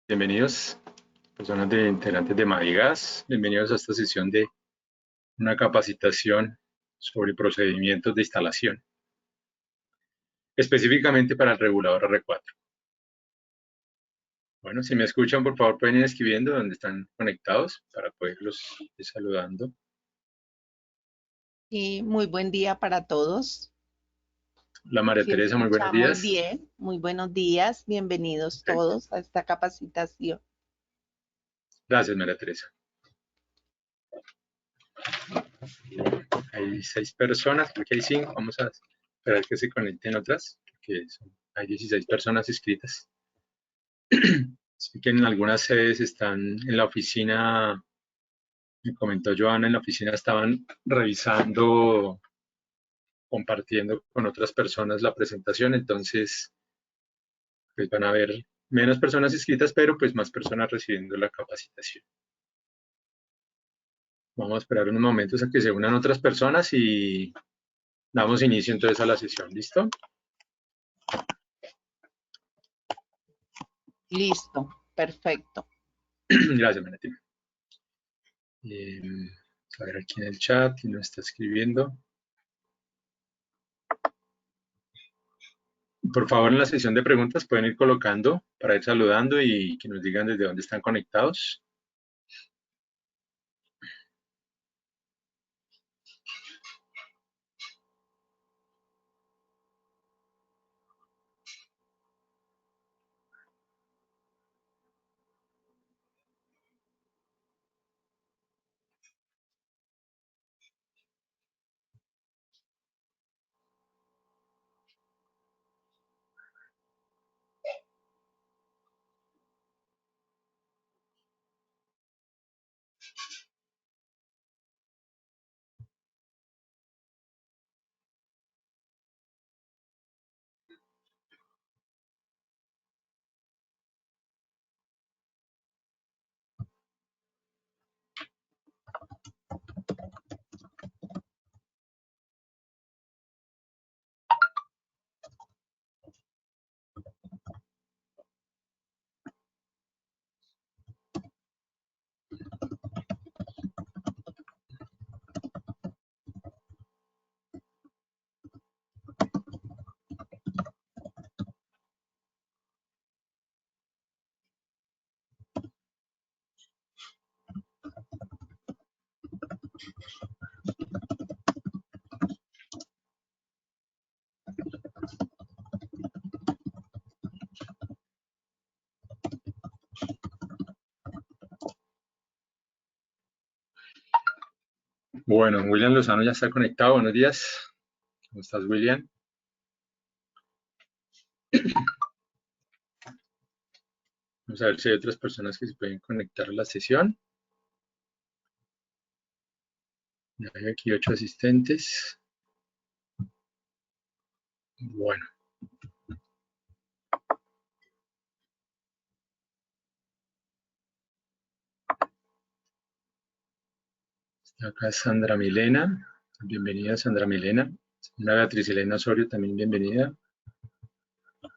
Bienvenidos, personas de integrantes de Mavigas. Bienvenidos a esta sesión de una capacitación sobre procedimientos de instalación, específicamente para el regulador R4. Bueno, si me escuchan, por favor, pueden ir escribiendo donde están conectados para poderlos ir saludando. Y muy buen día para todos. Hola, María Si Teresa, muy buenos escuchamos días. bien, muy buenos días. Bienvenidos Perfecto. todos a esta capacitación. Gracias, María Teresa. Hay 6 personas, creo que hay 5. Vamos a esperar que se conecten otras, porque hay 16 personas inscritas. Sé que en algunas sedes están en la oficina. Me comentó Joana, en la oficina estaban revisando, compartiendo con otras personas la presentación, entonces pues van a haber menos personas inscritas, pero pues más personas recibiendo la capacitación. Vamos a esperar unos momentos a que se unan otras personas y damos inicio entonces a la sesión. ¿Listo? Listo, perfecto. Gracias, Manetina. A ver aquí en el chat quién nos está escribiendo. Por favor, en la sesión de preguntas pueden ir colocando para ir saludando y que nos digan desde dónde están conectados. Bueno, William Lozano ya está conectado. Buenos días. ¿Cómo estás, William? Vamos a ver si hay otras personas que se pueden conectar a la sesión. Ya hay aquí 8 asistentes. Bueno. Está acá Sandra Milena. Bienvenida, Sandra Milena. Señora Beatriz Elena Osorio, también bienvenida.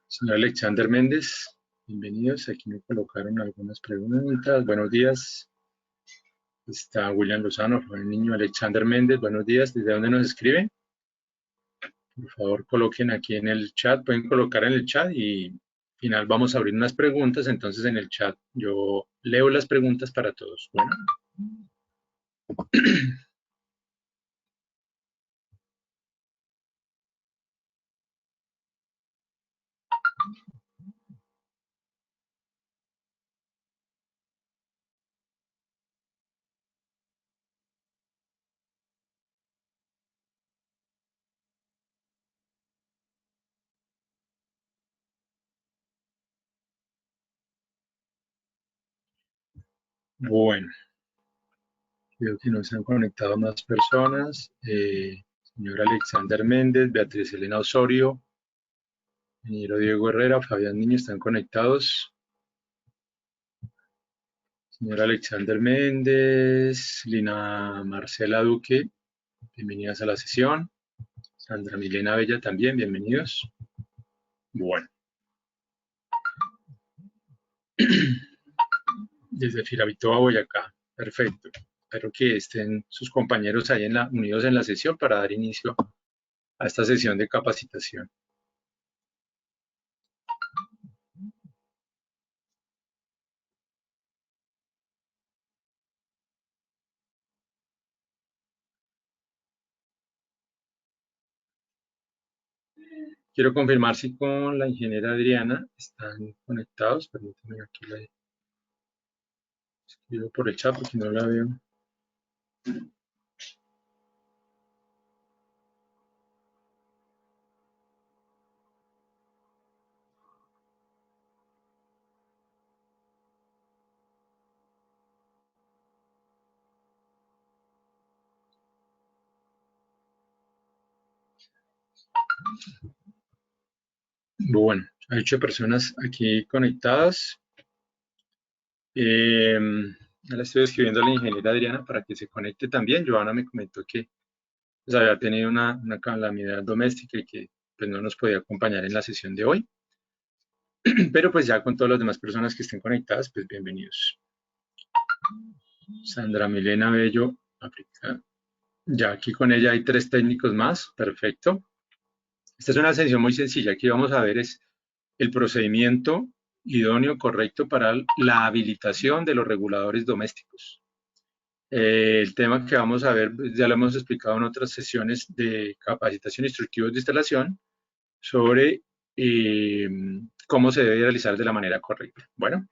Señor Alexander Méndez, bienvenidos. Aquí me colocaron algunas preguntas. Buenos días. Está William Lozano, el niño Alexander Méndez. Buenos días. ¿Desde dónde nos escribe? Por favor, coloquen aquí en el chat. Pueden colocar en el chat y al final vamos a abrir unas preguntas. Entonces en el chat yo leo las preguntas para todos. Bueno. Bueno, creo que nos han conectado más personas. Señor Alexander Méndez, Beatriz Elena Osorio, ingeniero Diego Herrera, Fabián Niño están conectados. Señor Alexander Méndez, Lina Marcela Duque, bienvenidas a la sesión. Sandra Milena Bella también, bienvenidos. Bueno. desde Firavitoa, Boyacá. Perfecto. Espero que estén sus compañeros ahí unidos en la sesión para dar inicio a esta sesión de capacitación. Quiero confirmar si con la ingeniera Adriana están conectados. Permítanme, aquí la escribo por el chat porque no la veo. Bueno, hay 8 personas aquí conectadas. Ya le estoy escribiendo a la ingeniera Adriana para que se conecte también. Joana me comentó que pues, había tenido una calamidad doméstica y que pues, no nos podía acompañar en la sesión de hoy. Pero pues ya con todas las demás personas que estén conectadas, pues bienvenidos. Sandra Milena Bello, África. Ya aquí con ella hay 3 técnicos más. Perfecto. Esta es una sesión muy sencilla. Aquí vamos a ver es el procedimiento idóneo, correcto para la habilitación de los reguladores domésticos. El tema que vamos a ver, ya lo hemos explicado en otras sesiones de capacitación instructivos de instalación sobre cómo se debe realizar de la manera correcta. Bueno.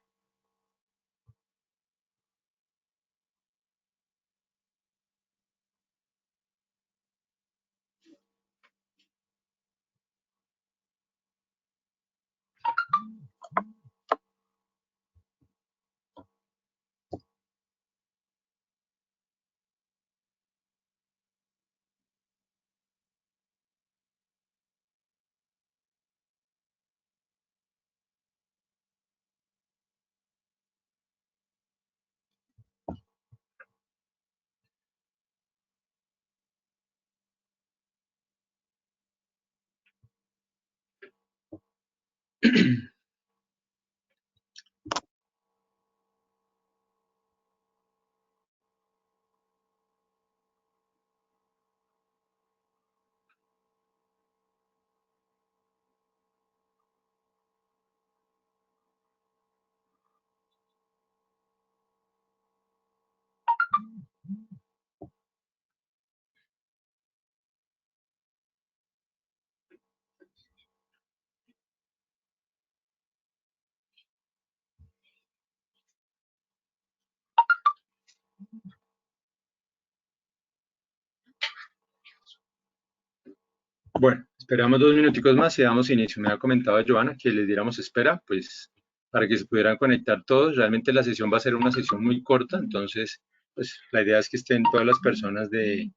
Bueno, esperamos 2 minuticos más y damos inicio. Me ha comentado Joana que les diéramos espera, pues para que se pudieran conectar todos. Realmente la sesión va a ser una sesión muy corta, entonces pues la idea es que estén todas las personas de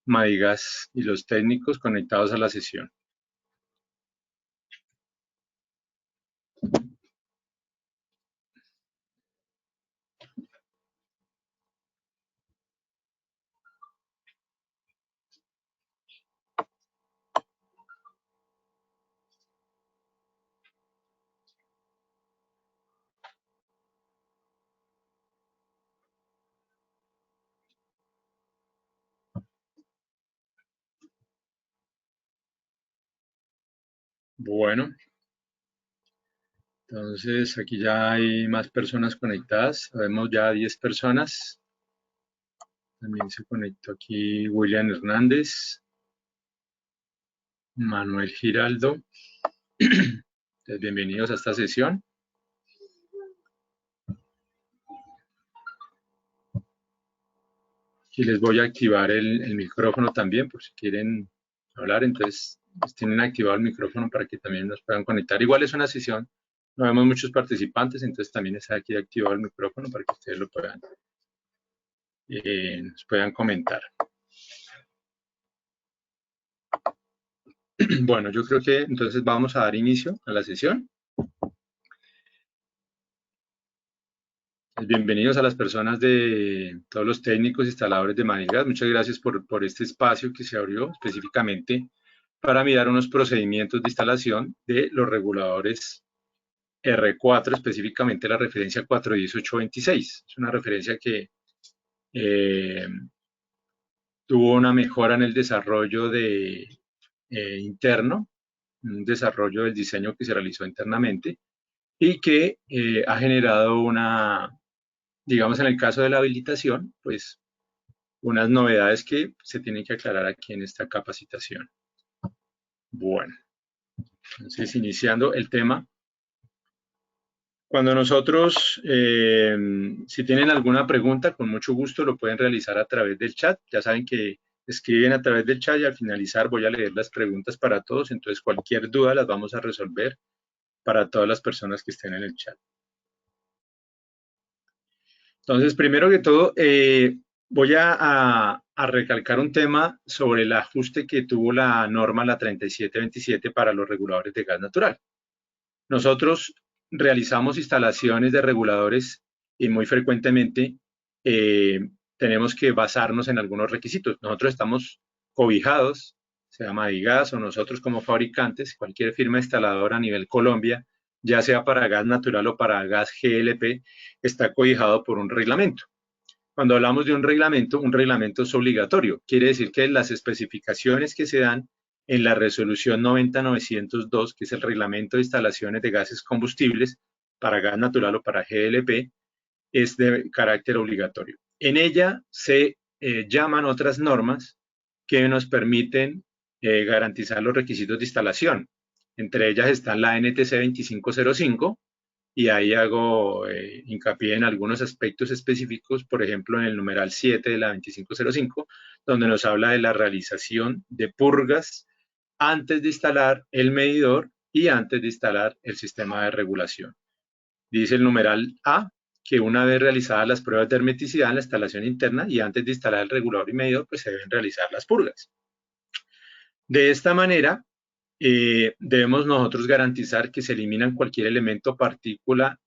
Madigas y los técnicos conectados a la sesión. Bueno, entonces aquí ya hay más personas conectadas. Vemos ya 10 personas. También se conectó aquí William Hernández, Manuel Giraldo. Entonces, bienvenidos a esta sesión. Y les voy a activar el micrófono también por si quieren hablar. Entonces, pues, tienen activado el micrófono para que también nos puedan conectar. Igual es una sesión, no vemos muchos participantes, entonces también está aquí activado el micrófono para que ustedes lo puedan, nos puedan comentar. Bueno, yo creo que entonces vamos a dar inicio a la sesión. Bienvenidos a las personas de todos los técnicos instaladores de Madigas. Muchas gracias por este espacio que se abrió específicamente para mirar unos procedimientos de instalación de los reguladores R4, específicamente la referencia 41826. Es una referencia que tuvo una mejora en el desarrollo interno, un desarrollo del diseño que se realizó internamente y que ha generado digamos en el caso de la habilitación, pues unas novedades que se tienen que aclarar aquí en esta capacitación. Bueno, entonces iniciando el tema. Cuando nosotros, si tienen alguna pregunta, con mucho gusto lo pueden realizar a través del chat. Ya saben que escriben a través del chat y al finalizar voy a leer las preguntas para todos. Entonces cualquier duda las vamos a resolver para todas las personas que estén en el chat. Entonces, primero que todo, voy a recalcar un tema sobre el ajuste que tuvo la norma, la 3727, para los reguladores de gas natural. Nosotros realizamos instalaciones de reguladores y muy frecuentemente tenemos que basarnos en algunos requisitos. Nosotros estamos cobijados, se llama DIGAS, o nosotros como fabricantes, cualquier firma instaladora a nivel Colombia, ya sea para gas natural o para gas GLP, está cobijado por un reglamento. Cuando hablamos de un reglamento es obligatorio. Quiere decir que las especificaciones que se dan en la resolución 90-902, que es el reglamento de instalaciones de gases combustibles para gas natural o para GLP, es de carácter obligatorio. En ella se llaman otras normas que nos permiten garantizar los requisitos de instalación. Entre ellas están la NTC 2505, y ahí hago hincapié en algunos aspectos específicos, por ejemplo, en el numeral 7 de la 2505, donde nos habla de la realización de purgas antes de instalar el medidor y antes de instalar el sistema de regulación. Dice el numeral A que una vez realizadas las pruebas de hermeticidad en la instalación interna y antes de instalar el regulador y medidor, pues se deben realizar las purgas. De esta manera, debemos nosotros garantizar que se eliminan cualquier elemento o partícula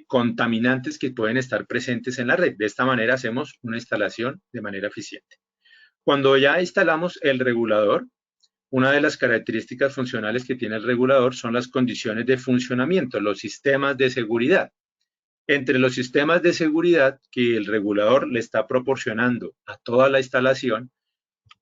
contaminantes que pueden estar presentes en la red. De esta manera hacemos una instalación de manera eficiente. Cuando ya instalamos el regulador, una de las características funcionales que tiene el regulador son las condiciones de funcionamiento, los sistemas de seguridad. Entre los sistemas de seguridad que el regulador le está proporcionando a toda la instalación,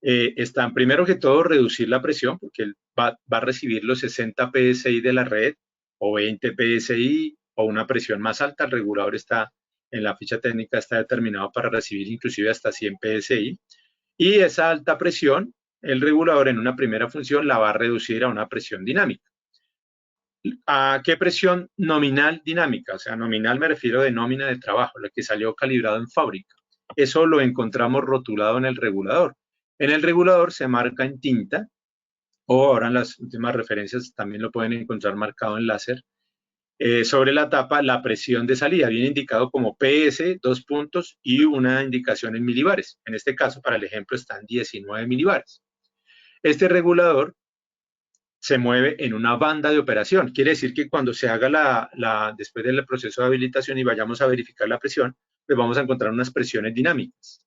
están primero que todo reducir la presión, porque él va a recibir los 60 PSI de la red o 20 PSI o una presión más alta. El regulador está en la ficha técnica, está determinado para recibir inclusive hasta 100 PSI, y esa alta presión el regulador en una primera función la va a reducir a una presión dinámica. ¿A qué presión nominal dinámica? O sea, nominal me refiero de nómina de trabajo, la que salió calibrado en fábrica. Eso lo encontramos rotulado en el regulador. En el regulador se marca en tinta, o ahora en las últimas referencias también lo pueden encontrar marcado en láser, sobre la tapa la presión de salida, viene indicado como PS, 2 puntos y una indicación en milibares. En este caso, para el ejemplo, están 19 milibares. Este regulador se mueve en una banda de operación. Quiere decir que cuando se haga después del proceso de habilitación y vayamos a verificar la presión, pues vamos a encontrar unas presiones dinámicas.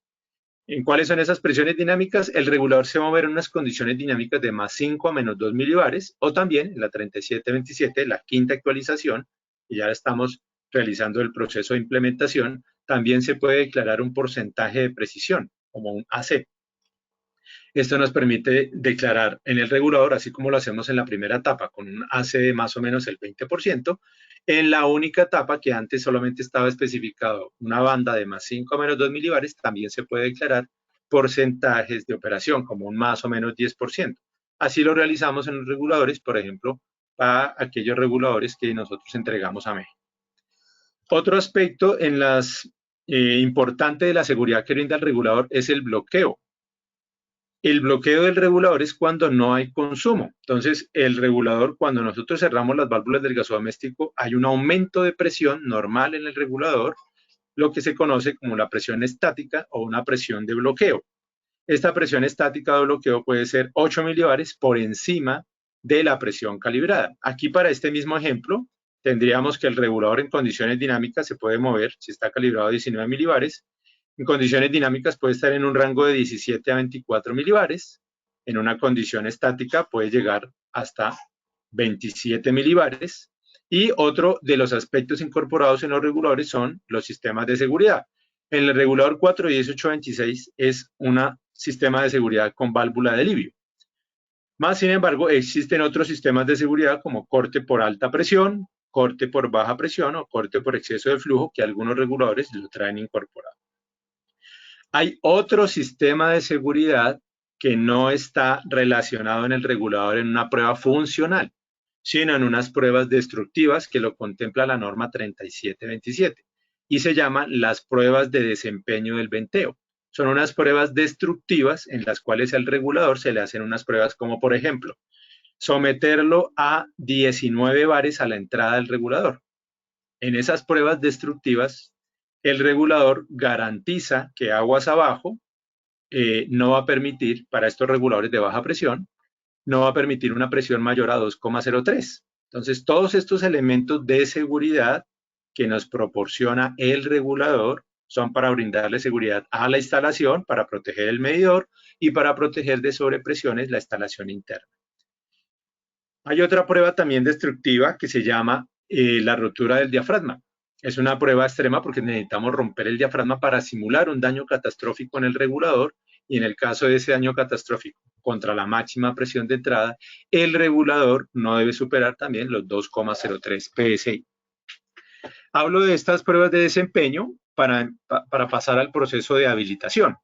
¿En cuáles son esas presiones dinámicas? El regulador se va a mover en unas condiciones dinámicas de más 5 a menos 2 milibares, o también en la 3727, la quinta actualización, y ya estamos realizando el proceso de implementación, también se puede declarar un porcentaje de precisión, como un AC. Esto nos permite declarar en el regulador, así como lo hacemos en la primera etapa, con un AC de más o menos el 20%, en la única etapa que antes solamente estaba especificado una banda de más 5 a menos 2 milibares, también se puede declarar porcentajes de operación, como un más o menos 10%. Así lo realizamos en los reguladores, por ejemplo, para aquellos reguladores que nosotros entregamos a México. Otro aspecto importante de la seguridad que brinda el regulador es el bloqueo. El bloqueo del regulador es cuando no hay consumo. Entonces, el regulador, cuando nosotros cerramos las válvulas del gasodoméstico, hay un aumento de presión normal en el regulador, lo que se conoce como la presión estática o una presión de bloqueo. Esta presión estática de bloqueo puede ser 8 milibares por encima de la presión calibrada. Aquí, para este mismo ejemplo, tendríamos que el regulador en condiciones dinámicas se puede mover, si está calibrado a 19 milibares, en condiciones dinámicas puede estar en un rango de 17 a 24 milibares. En una condición estática puede llegar hasta 27 milibares. Y otro de los aspectos incorporados en los reguladores son los sistemas de seguridad. En el regulador 41826 es un sistema de seguridad con válvula de alivio. Más sin embargo, existen otros sistemas de seguridad como corte por alta presión, corte por baja presión o corte por exceso de flujo que algunos reguladores lo traen incorporado. Hay otro sistema de seguridad que no está relacionado en el regulador en una prueba funcional, sino en unas pruebas destructivas que lo contempla la norma 3727 y se llaman las pruebas de desempeño del venteo. Son unas pruebas destructivas en las cuales al regulador se le hacen unas pruebas como, por ejemplo, someterlo a 19 bares a la entrada del regulador. En esas pruebas destructivas, el regulador garantiza que aguas abajo no va a permitir, para estos reguladores de baja presión, no va a permitir una presión mayor a 2,03. Entonces, todos estos elementos de seguridad que nos proporciona el regulador son para brindarle seguridad a la instalación, para proteger el medidor y para proteger de sobrepresiones la instalación interna. Hay otra prueba también destructiva que se llama la rotura del diafragma. Es una prueba extrema porque necesitamos romper el diafragma para simular un daño catastrófico en el regulador y en el caso de ese daño catastrófico contra la máxima presión de entrada, el regulador no debe superar también los 2,03 PSI. Hablo de estas pruebas de desempeño para pasar al proceso de habilitación.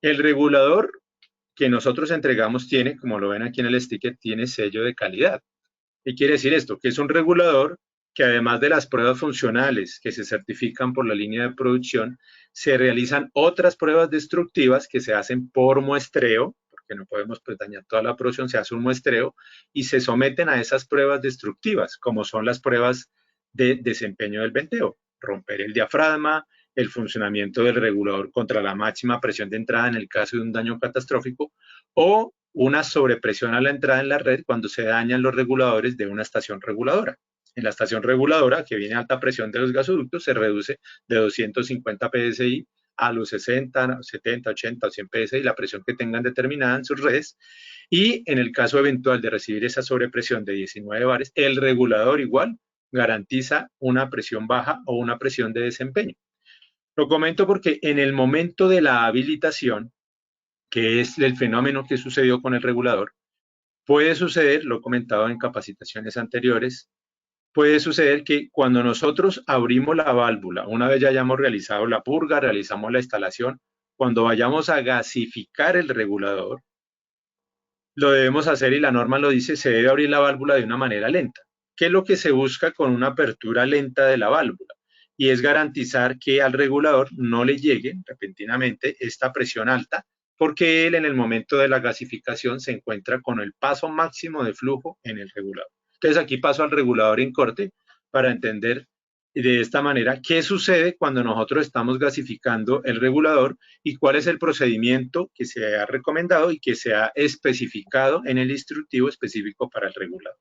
El regulador que nosotros entregamos tiene, como lo ven aquí en el sticker, tiene sello de calidad. ¿Qué quiere decir esto? Que es un regulador que además de las pruebas funcionales que se certifican por la línea de producción, se realizan otras pruebas destructivas que se hacen por muestreo, porque no podemos dañar toda la producción, se hace un muestreo y se someten a esas pruebas destructivas, como son las pruebas de desempeño del venteo, romper el diafragma, el funcionamiento del regulador contra la máxima presión de entrada en el caso de un daño catastrófico o una sobrepresión a la entrada en la red cuando se dañan los reguladores de una estación reguladora. En la estación reguladora, que viene a alta presión de los gasoductos, se reduce de 250 PSI a los 60, 70, 80 o 100 PSI, la presión que tengan determinada en sus redes. Y en el caso eventual de recibir esa sobrepresión de 19 bares, el regulador igual garantiza una presión baja o una presión de desempeño. Lo comento porque en el momento de la habilitación, que es el fenómeno que sucedió con el regulador, puede suceder, lo he comentado en capacitaciones anteriores, puede suceder que cuando nosotros abrimos la válvula, una vez ya hayamos realizado la purga, realizamos la instalación, cuando vayamos a gasificar el regulador, lo debemos hacer y la norma lo dice, se debe abrir la válvula de una manera lenta. ¿Qué es lo que se busca con una apertura lenta de la válvula? Y es garantizar que al regulador no le llegue repentinamente esta presión alta, porque él en el momento de la gasificación se encuentra con el paso máximo de flujo en el regulador. Entonces aquí paso al regulador en corte para entender de esta manera qué sucede cuando nosotros estamos gasificando el regulador y cuál es el procedimiento que se ha recomendado y que se ha especificado en el instructivo específico para el regulador.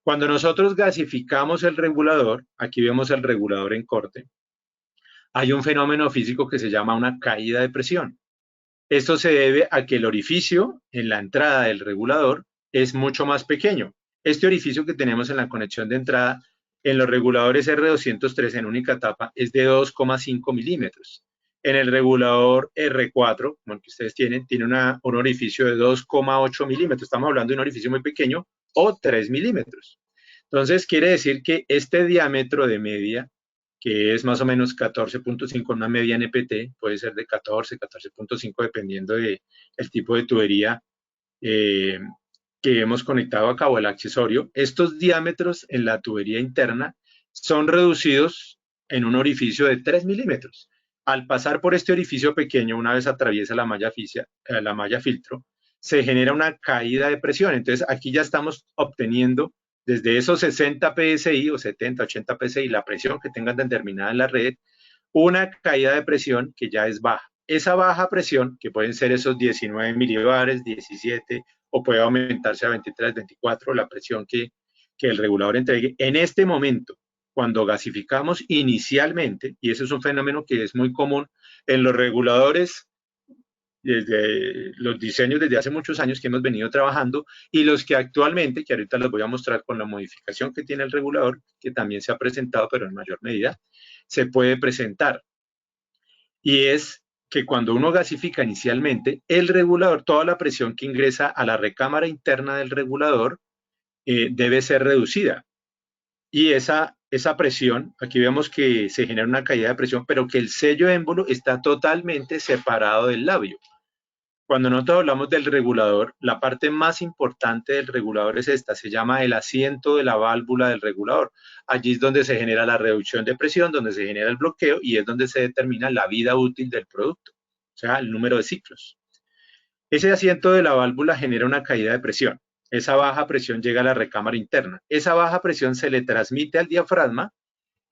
Cuando nosotros gasificamos el regulador, aquí vemos el regulador en corte, hay un fenómeno físico que se llama una caída de presión. Esto se debe a que el orificio en la entrada del regulador es mucho más pequeño. Este orificio que tenemos en la conexión de entrada en los reguladores R203 en única etapa es de 2,5 milímetros. En el regulador R4, como el que ustedes tienen, tiene un orificio de 2,8 milímetros. Estamos hablando de un orificio muy pequeño o 3 milímetros. Entonces, quiere decir que este diámetro de media, que es más o menos 14.5, una media NPT, puede ser de 14, 14.5, dependiendo del tipo de tubería que hemos conectado a cabo el accesorio. Estos diámetros en la tubería interna son reducidos en un orificio de 3 milímetros. Al pasar por este orificio pequeño, una vez atraviesa la malla filtro, se genera una caída de presión. Entonces, aquí ya estamos obteniendo desde esos 60 PSI o 70, 80 PSI, la presión que tengan determinada en la red, una caída de presión que ya es baja. Esa baja presión, que pueden ser esos 19 milibares, 17, o puede aumentarse a 23, 24, la presión que el regulador entregue. En este momento, cuando gasificamos inicialmente, y ese es un fenómeno que es muy común en los reguladores desde los diseños desde hace muchos años que hemos venido trabajando y los que actualmente, que ahorita les voy a mostrar con la modificación que tiene el regulador, que también se ha presentado, pero en mayor medida, se puede presentar. Y es que cuando uno gasifica inicialmente, el regulador, toda la presión que ingresa a la recámara interna del regulador debe ser reducida. Y esa presión, aquí vemos que se genera una caída de presión, pero que el sello émbolo está totalmente separado del labio. Cuando nosotros hablamos del regulador, la parte más importante del regulador es esta, se llama el asiento de la válvula del regulador. Allí es donde se genera la reducción de presión, donde se genera el bloqueo y es donde se determina la vida útil del producto, o sea, el número de ciclos. Ese asiento de la válvula genera una caída de presión. Esa baja presión llega a la recámara interna. Esa baja presión se le transmite al diafragma.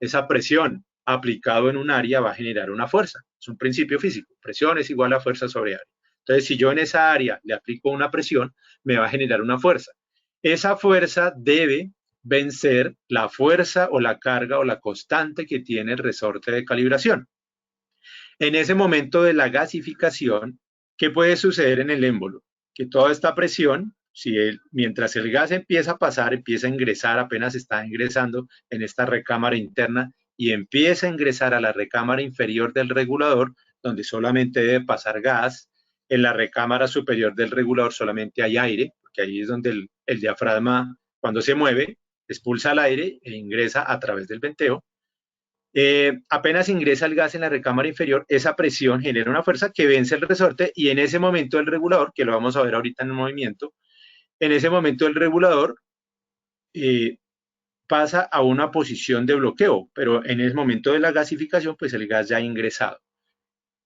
Esa presión aplicado en un área va a generar una fuerza. Es un principio físico. Presión es igual a fuerza sobre área. Entonces, si yo en esa área le aplico una presión, me va a generar una fuerza. Esa fuerza debe vencer la fuerza o la carga o la constante que tiene el resorte de calibración. En ese momento de la gasificación, ¿qué puede suceder en el émbolo? Que toda esta presión, mientras el gas empieza a pasar, empieza a ingresar, apenas está ingresando en esta recámara interna y empieza a ingresar a la recámara inferior del regulador, donde solamente debe pasar gas. En la recámara superior del regulador solamente hay aire, porque ahí es donde el diafragma, cuando se mueve, expulsa el aire e ingresa a través del venteo. Apenas ingresa el gas en la recámara inferior, esa presión genera una fuerza que vence el resorte y en ese momento el regulador, que lo vamos a ver ahorita en el movimiento, en ese momento el regulador pasa a una posición de bloqueo, pero en ese momento de la gasificación, pues el gas ya ha ingresado.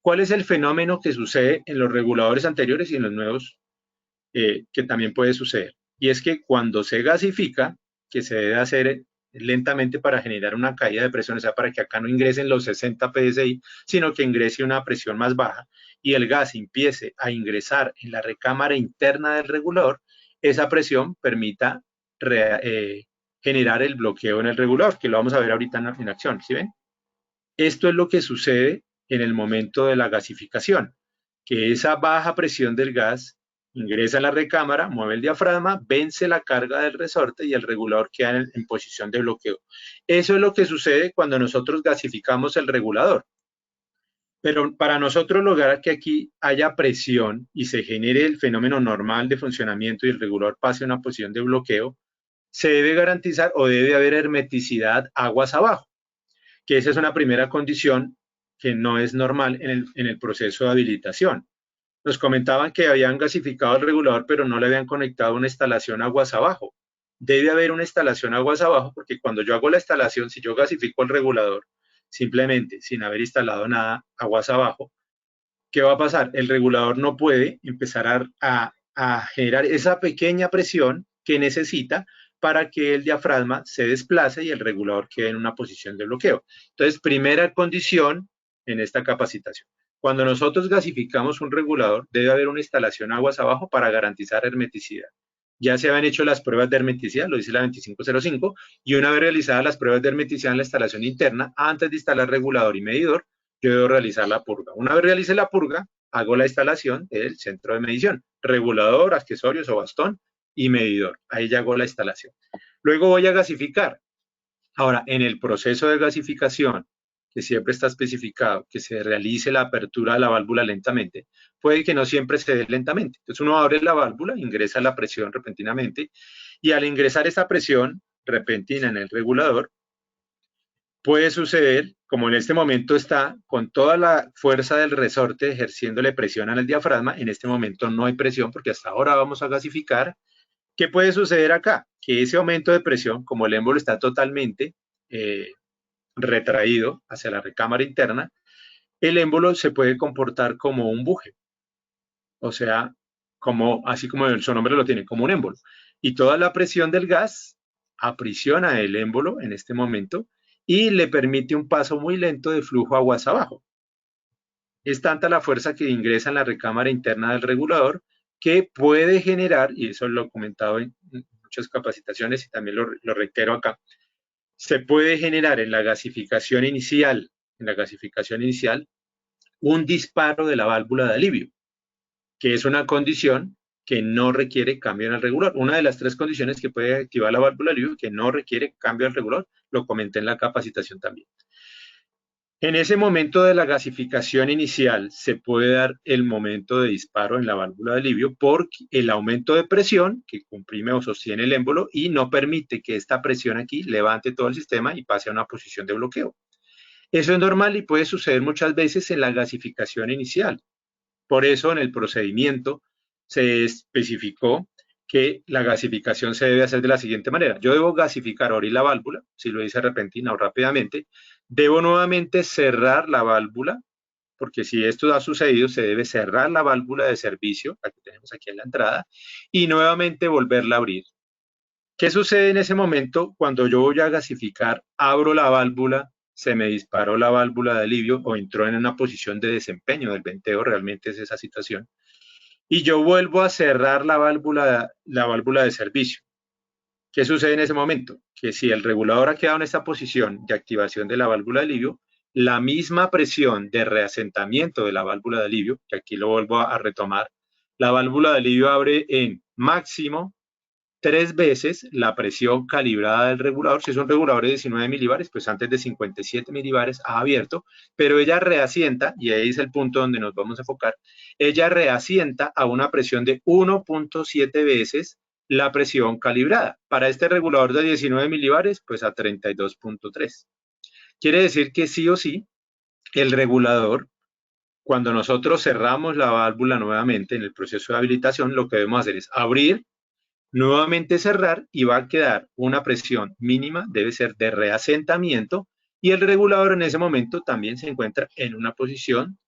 ¿Cuál es el fenómeno que sucede en los reguladores anteriores y en los nuevos que también puede suceder? Y es que cuando se gasifica, que se debe hacer lentamente para generar una caída de presión, o sea, para que acá no ingresen los 60 psi, sino que ingrese una presión más baja y el gas empiece a ingresar en la recámara interna del regulador, esa presión permita generar el bloqueo en el regulador, que lo vamos a ver ahorita en acción, ¿sí ven? Esto es lo que sucede en el momento de la gasificación, que esa baja presión del gas ingresa a la recámara, mueve el diafragma, vence la carga del resorte y el regulador queda en posición de bloqueo. Eso es lo que sucede cuando nosotros gasificamos el regulador. Pero para nosotros lograr que aquí haya presión y se genere el fenómeno normal de funcionamiento y el regulador pase a una posición de bloqueo, se debe garantizar o debe haber hermeticidad aguas abajo, que esa es una primera condición que no es normal en el proceso de habilitación. Nos comentaban que habían gasificado el regulador, pero no le habían conectado una instalación aguas abajo. Debe haber una instalación aguas abajo, porque cuando yo hago la instalación, si yo gasifico el regulador, simplemente sin haber instalado nada aguas abajo, ¿qué va a pasar? El regulador no puede empezar a generar esa pequeña presión que necesita para que el diafragma se desplace y el regulador quede en una posición de bloqueo. Entonces, primera condición en esta capacitación. Cuando nosotros gasificamos un regulador, debe haber una instalación aguas abajo para garantizar hermeticidad. Ya se habían hecho las pruebas de hermeticidad, lo dice la 2505, y una vez realizadas las pruebas de hermeticidad en la instalación interna, antes de instalar regulador y medidor, yo debo realizar la purga. Una vez realice la purga, hago la instalación del centro de medición, regulador, accesorios o bastón y medidor. Ahí ya hago la instalación. Luego voy a gasificar. Ahora, en el proceso de gasificación, que siempre está especificado, que se realice la apertura de la válvula lentamente, puede que no siempre se dé lentamente. Entonces uno abre la válvula, ingresa la presión repentinamente y al ingresar esa presión repentina en el regulador, puede suceder, como en este momento está, con toda la fuerza del resorte ejerciéndole presión al diafragma, en este momento no hay presión porque hasta ahora vamos a gasificar. ¿Qué puede suceder acá? Que ese aumento de presión, como el émbolo está totalmente retraído hacia la recámara interna, el émbolo se puede comportar como un buje, o sea, así como su nombre lo tiene, como un émbolo. Y toda la presión del gas aprisiona el émbolo en este momento y le permite un paso muy lento de flujo aguas abajo. Es tanta la fuerza que ingresa en la recámara interna del regulador que puede generar, y eso lo he comentado en muchas capacitaciones y también lo reitero acá, se puede generar en la gasificación inicial, un disparo de la válvula de alivio. que es una condición que no requiere cambio en el regulador. Una de las 3 condiciones que puede activar la válvula de alivio que no requiere cambio al regulador, lo comenté en la capacitación también. En ese momento de la gasificación inicial se puede dar el momento de disparo en la válvula de alivio por el aumento de presión que comprime o sostiene el émbolo y no permite que esta presión aquí levante todo el sistema y pase a una posición de bloqueo. Eso es normal y puede suceder muchas veces en la gasificación inicial. Por eso en el procedimiento se especificó que la gasificación se debe hacer de la siguiente manera. Yo debo gasificar, abrir la válvula, si lo hice repentina o rápidamente. Debo nuevamente cerrar la válvula, porque si esto ha sucedido, se debe cerrar la válvula de servicio, la que tenemos aquí en la entrada, y nuevamente volverla a abrir. ¿Qué sucede en ese momento? Cuando yo voy a gasificar, abro la válvula, se me disparó la válvula de alivio o entró en una posición de desempeño del venteo, realmente es esa situación. Y yo vuelvo a cerrar la válvula de servicio. ¿Qué sucede en ese momento? Que si el regulador ha quedado en esta posición de activación de la válvula de alivio, la misma presión de reasentamiento de la válvula de alivio, que aquí lo vuelvo a retomar, la válvula de alivio abre en máximo 3 veces la presión calibrada del regulador. Si es un regulador de 19 milibares, pues antes de 57 milibares ha abierto, pero ella reasienta, y ahí es el punto donde nos vamos a enfocar, ella reasienta a una presión de 1.7 veces la presión calibrada. Para este regulador de 19 milibares, pues a 32.3. Quiere decir que sí o sí, el regulador, cuando nosotros cerramos la válvula nuevamente en el proceso de habilitación, lo que debemos hacer es abrir, nuevamente cerrar y va a quedar una presión mínima, debe ser de reasentamiento, y el regulador en ese momento también se encuentra en una posición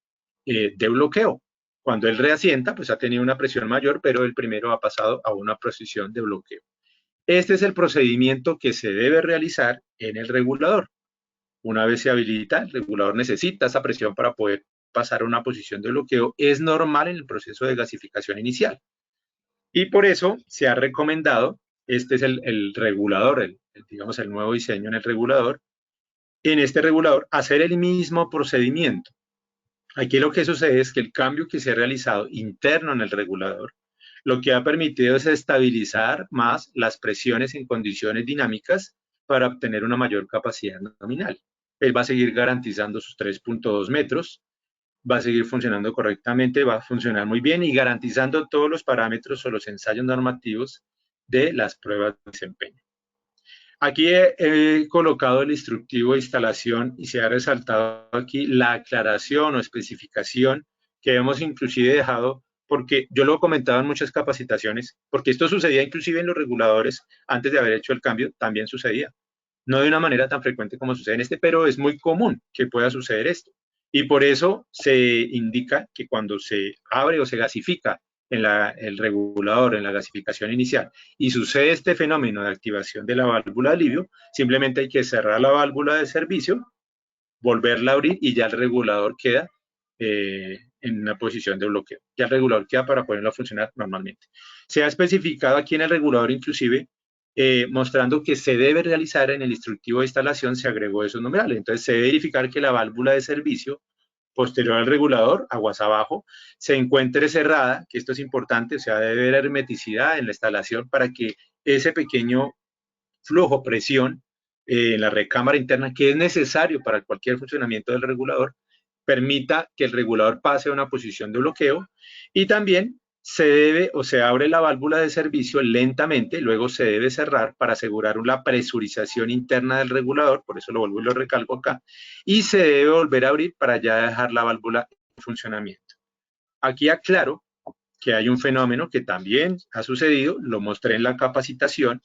de bloqueo. Cuando él reasienta, pues ha tenido una presión mayor, pero el primero ha pasado a una posición de bloqueo. Este es el procedimiento que se debe realizar en el regulador. Una vez se habilita, el regulador necesita esa presión para poder pasar a una posición de bloqueo. Es normal en el proceso de gasificación inicial. Y por eso se ha recomendado, este es el regulador, digamos el nuevo diseño en el regulador, en este regulador hacer el mismo procedimiento. Aquí lo que sucede es que el cambio que se ha realizado interno en el regulador, lo que ha permitido es estabilizar más las presiones en condiciones dinámicas para obtener una mayor capacidad nominal. Él va a seguir garantizando sus 3.2 metros, va a seguir funcionando correctamente, va a funcionar muy bien y garantizando todos los parámetros o los ensayos normativos de las pruebas de desempeño. Aquí he colocado el instructivo de instalación y se ha resaltado aquí la aclaración o especificación que hemos inclusive dejado, porque yo lo he comentado en muchas capacitaciones, porque esto sucedía inclusive en los reguladores antes de haber hecho el cambio, también sucedía. No de una manera tan frecuente como sucede en este, pero es muy común que pueda suceder esto. Y por eso se indica que cuando se abre o se gasifica en el regulador, en la gasificación inicial, y sucede este fenómeno de activación de la válvula de alivio, simplemente hay que cerrar la válvula de servicio, volverla a abrir y ya el regulador queda en una posición de bloqueo. Ya el regulador queda para ponerlo a funcionar normalmente. Se ha especificado aquí en el regulador inclusive mostrando que se debe realizar en el instructivo de instalación, se agregó esos numerales. Entonces se debe verificar que la válvula de servicio posterior al regulador, aguas abajo, se encuentre cerrada, que esto es importante, o sea, debe haber hermeticidad en la instalación para que ese pequeño flujo, presión en la recámara interna, que es necesario para cualquier funcionamiento del regulador, permita que el regulador pase a una posición de bloqueo y también se debe o se abre la válvula de servicio lentamente, luego se debe cerrar para asegurar la presurización interna del regulador, por eso lo vuelvo y lo recalco acá, y se debe volver a abrir para ya dejar la válvula en funcionamiento. Aquí aclaro que hay un fenómeno que también ha sucedido, lo mostré en la capacitación,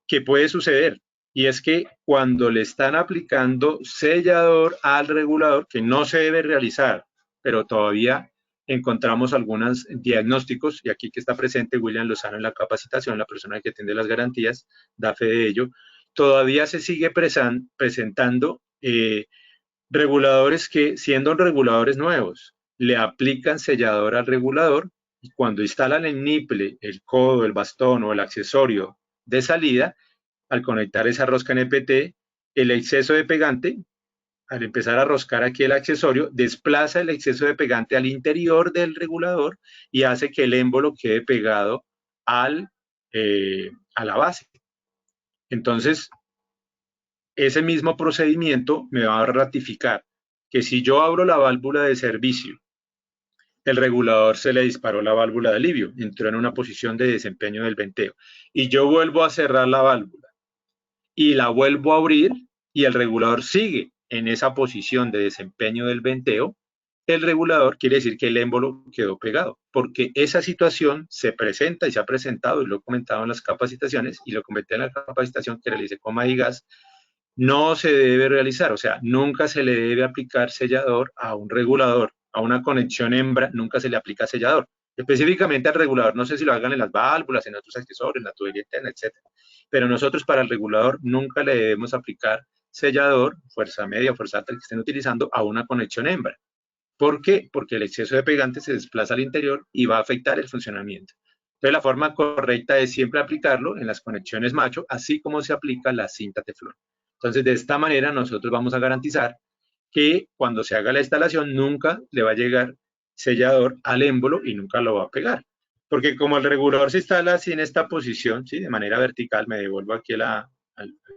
que puede suceder, y es que cuando le están aplicando sellador al regulador, que no se debe realizar, pero todavía encontramos algunos diagnósticos, y aquí que está presente William Lozano en la capacitación, la persona que atiende las garantías, da fe de ello, todavía se sigue presentando reguladores que, siendo reguladores nuevos, le aplican sellador al regulador, y cuando instalan el niple, el codo, el bastón o el accesorio de salida, al conectar esa rosca NPT, el exceso de pegante al empezar a roscar aquí el accesorio, desplaza el exceso de pegante al interior del regulador y hace que el émbolo quede pegado a la base. Entonces, ese mismo procedimiento me va a ratificar que si yo abro la válvula de servicio, el regulador se le disparó la válvula de alivio, entró en una posición de desempeño del venteo, y yo vuelvo a cerrar la válvula y la vuelvo a abrir y el regulador sigue en esa posición de desempeño del venteo, el regulador quiere decir que el émbolo quedó pegado, porque esa situación se presenta y se ha presentado, y lo he comentado en las capacitaciones, y lo comenté en la capacitación que realicé con Magigas, no se debe realizar, o sea, nunca se le debe aplicar sellador a un regulador, a una conexión hembra, nunca se le aplica sellador. Específicamente al regulador, no sé si lo hagan en las válvulas, en otros accesorios, en la tubería interna, etc. Pero nosotros para el regulador nunca le debemos aplicar sellador, fuerza media o fuerza alta que estén utilizando, a una conexión hembra. ¿Por qué? Porque el exceso de pegante se desplaza al interior y va a afectar el funcionamiento. Entonces, la forma correcta es siempre aplicarlo en las conexiones macho, así como se aplica la cinta teflón. Entonces, de esta manera, nosotros vamos a garantizar que cuando se haga la instalación, nunca le va a llegar sellador al émbolo y nunca lo va a pegar. Porque como el regulador se instala así en esta posición, ¿sí? De manera vertical, me devuelvo aquí al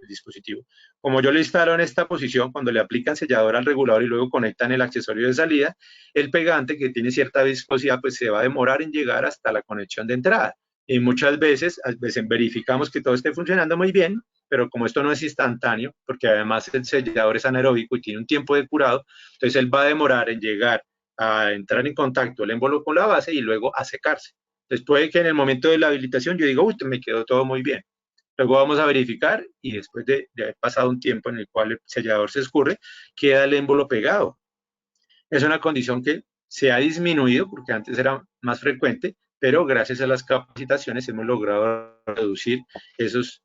dispositivo. Como yo lo instalo en esta posición, cuando le aplican sellador al regulador y luego conectan el accesorio de salida, el pegante, que tiene cierta viscosidad, pues se va a demorar en llegar hasta la conexión de entrada. Y muchas veces verificamos que todo esté funcionando muy bien, pero como esto no es instantáneo, porque además el sellador es anaeróbico y tiene un tiempo de curado, entonces él va a demorar en llegar a entrar en contacto el émbolo con la base y luego a secarse. Entonces puede que en el momento de la habilitación yo diga, uy, me quedó todo muy bien. Luego vamos a verificar y después de haber pasado un tiempo en el cual el sellador se escurre, queda el émbolo pegado. Es una condición que se ha disminuido porque antes era más frecuente, pero gracias a las capacitaciones hemos logrado reducir esas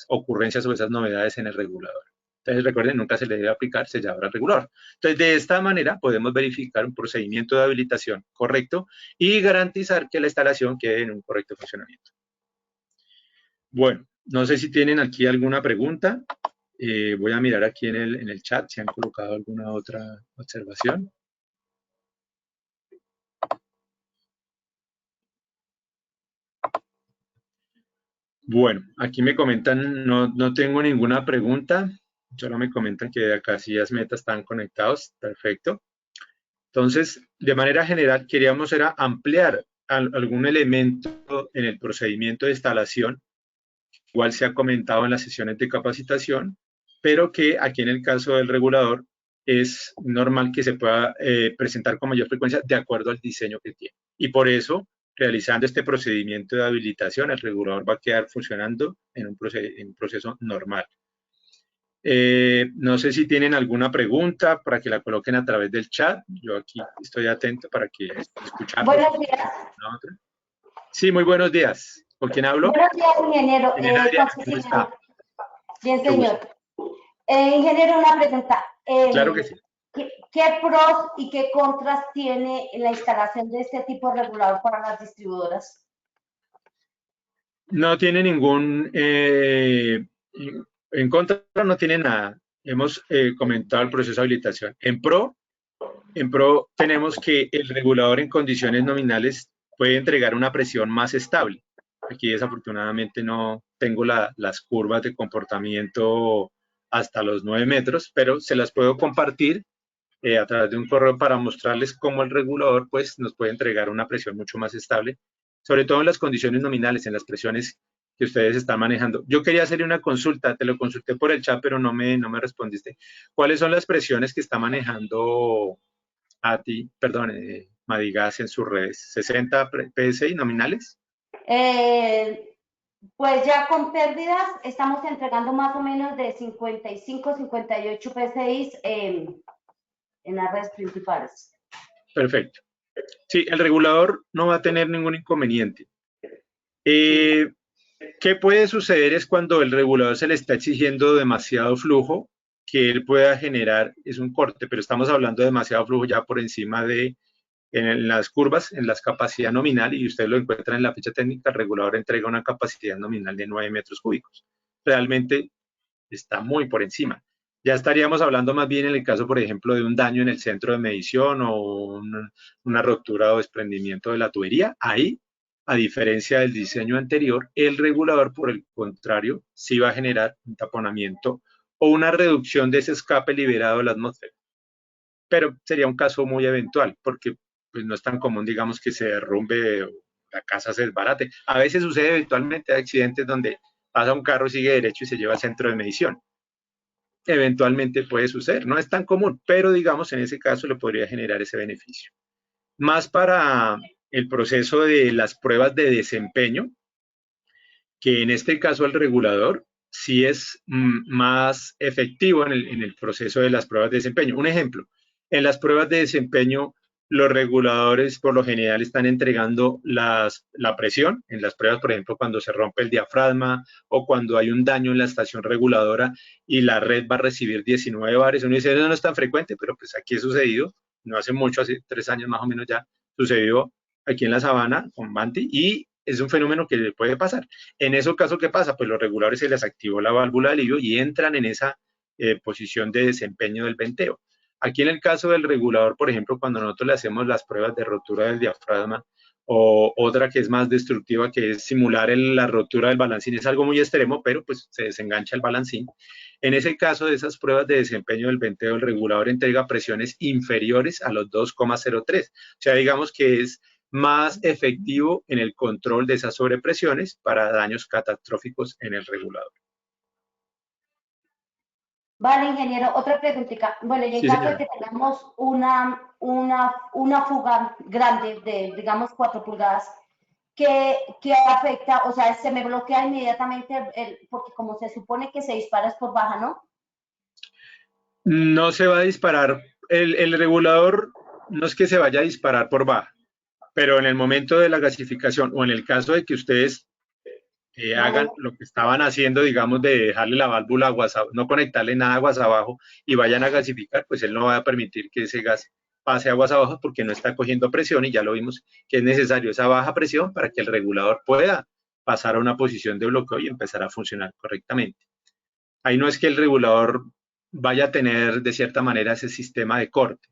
ocurrencias o esas novedades en el regulador. Entonces recuerden, nunca se le debe aplicar sellador al regulador. Entonces de esta manera podemos verificar un procedimiento de habilitación correcto y garantizar que la instalación quede en un correcto funcionamiento. Bueno, no sé si tienen aquí alguna pregunta. Voy a mirar aquí en el chat si han colocado alguna otra observación. Bueno, aquí me comentan, no tengo ninguna pregunta, solo me comentan que de Casillas Meta están conectados, perfecto. Entonces, de manera general, queríamos era ampliar algún elemento en el procedimiento de instalación, igual se ha comentado en las sesiones de capacitación, pero que aquí en el caso del regulador es normal que se pueda presentar con mayor frecuencia de acuerdo al diseño que tiene. Y por eso, realizando este procedimiento de habilitación, el regulador va a quedar funcionando en un proceso normal. No sé si tienen alguna pregunta para que la coloquen a través del chat. Yo aquí estoy atento para que escuchar. Buenos días. Sí, muy buenos días. ¿Con quién hablo? Buenos días, ingeniero. ¿Cómo está? Bien, señor. Ingeniero, una pregunta. Claro que sí. ¿Qué pros y qué contras tiene la instalación de este tipo de regulador para las distribuidoras? No tiene ningún, en contra no tiene nada. Hemos comentado el proceso de habilitación. En pro tenemos que el regulador en condiciones nominales puede entregar una presión más estable. Aquí desafortunadamente no tengo las curvas de comportamiento hasta los 9 metros, pero se las puedo compartir a través de un correo para mostrarles cómo el regulador pues, nos puede entregar una presión mucho más estable, sobre todo en las condiciones nominales, en las presiones que ustedes están manejando. Yo quería hacerle una consulta, te lo consulté por el chat, pero no me respondiste. ¿Cuáles son las presiones que está manejando a ti, perdón, Madigas en sus redes? ¿60 PSI nominales? Pues ya con pérdidas estamos entregando más o menos de 55, 58 PSI en las redes principales. Perfecto. Sí, el regulador no va a tener ningún inconveniente. ¿Qué puede suceder es cuando el regulador se le está exigiendo demasiado flujo, que él pueda generar, es un corte, pero estamos hablando de demasiado flujo ya por encima de, en las curvas, en la capacidad nominal, y usted lo encuentra en la ficha técnica, el regulador entrega una capacidad nominal de 9 metros cúbicos. Realmente está muy por encima. Ya estaríamos hablando más bien en el caso, por ejemplo, de un daño en el centro de medición o una rotura o desprendimiento de la tubería. Ahí, a diferencia del diseño anterior, el regulador, por el contrario, sí va a generar un taponamiento o una reducción de ese escape liberado de la atmósfera. Pero sería un caso muy eventual, porque pues, no es tan común, digamos, que se derrumbe o la casa se desbarate. A veces sucede eventualmente accidentes donde pasa un carro, sigue derecho y se lleva al centro de medición. Eventualmente puede suceder, no es tan común, pero digamos en ese caso le podría generar ese beneficio. Más para el proceso de las pruebas de desempeño, que en este caso el regulador sí es más efectivo en el proceso de las pruebas de desempeño. Un ejemplo, en las pruebas de desempeño, los reguladores por lo general están entregando la presión en las pruebas, por ejemplo, cuando se rompe el diafragma o cuando hay un daño en la estación reguladora y la red va a recibir 19 bares. Uno dice, no es tan frecuente, pero pues aquí ha sucedido, no hace mucho, hace 3 años más o menos ya, sucedió aquí en la Sabana con Manti y es un fenómeno que le puede pasar. En ese caso, ¿qué pasa? Pues los reguladores se les activó la válvula de alivio y entran en esa posición de desempeño del venteo. Aquí en el caso del regulador, por ejemplo, cuando nosotros le hacemos las pruebas de rotura del diafragma, o otra que es más destructiva, que es simular la rotura del balancín, es algo muy extremo, pero pues se desengancha el balancín. En ese caso de esas pruebas de desempeño del venteo, el regulador entrega presiones inferiores a los 2,03. O sea, digamos que es más efectivo en el control de esas sobrepresiones para daños catastróficos en el regulador. Vale, ingeniero, otra preguntita. Bueno, y en Sí, caso señora. de que tengamos una fuga grande de, digamos, 4 pulgadas, ¿qué afecta? O sea, se me bloquea inmediatamente, porque como se supone que se dispara es por baja, ¿no? No se va a disparar, el regulador no es que se vaya a disparar por baja, pero en el momento de la gasificación o en el caso de que ustedes hagan Vale. lo que estaban haciendo, digamos, de dejarle la válvula aguas, no conectarle nada aguas abajo y vayan a gasificar, pues él no va a permitir que ese gas pase aguas abajo porque no está cogiendo presión y ya lo vimos que es necesario esa baja presión para que el regulador pueda pasar a una posición de bloqueo y empezar a funcionar correctamente. Ahí no es que el regulador vaya a tener de cierta manera ese sistema de corte,